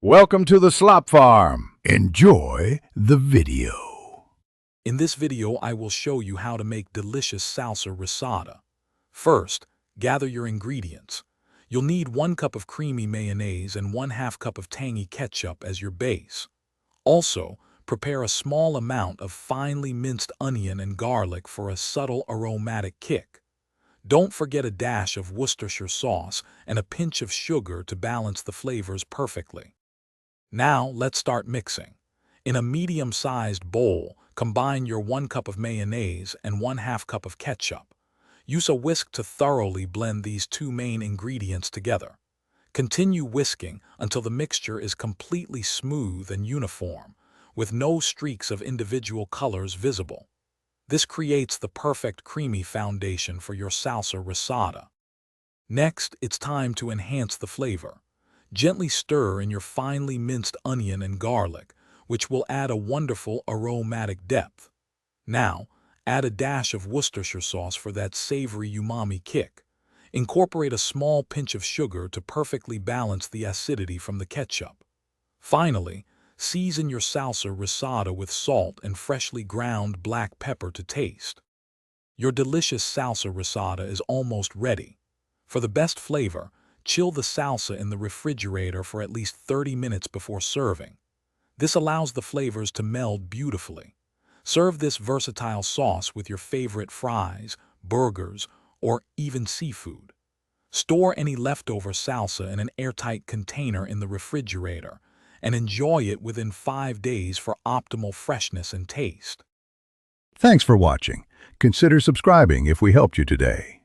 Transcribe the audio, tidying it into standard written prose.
Welcome to the Slop Farm. Enjoy the video. In this video, I will show you how to make delicious salsa rosada. First, gather your ingredients. You'll need 1 cup of creamy mayonnaise and 1/2 cup of tangy ketchup as your base. Also, prepare a small amount of finely minced onion and garlic for a subtle aromatic kick. Don't forget a dash of Worcestershire sauce and a pinch of sugar to balance the flavors perfectly. Now, let's start mixing. In a medium-sized bowl, combine your 1 cup of mayonnaise and 1/2 cup of ketchup. Use a whisk to thoroughly blend these two main ingredients together. Continue whisking until the mixture is completely smooth and uniform, with no streaks of individual colors visible. This creates the perfect creamy foundation for your salsa rosada. Next, it's time to enhance the flavor. Gently stir in your finely minced onion and garlic, which will add a wonderful aromatic depth. Now, add a dash of Worcestershire sauce for that savory umami kick. Incorporate a small pinch of sugar to perfectly balance the acidity from the ketchup. Finally, season your salsa rosada with salt and freshly ground black pepper to taste. Your delicious salsa rosada is almost ready. For the best flavor, chill the salsa in the refrigerator for at least 30 minutes before serving. This allows the flavors to meld beautifully. Serve this versatile sauce with your favorite fries, burgers, or even seafood. Store any leftover salsa in an airtight container in the refrigerator and enjoy it within 5 days for optimal freshness and taste. Thanks for watching. Consider subscribing if we helped you today.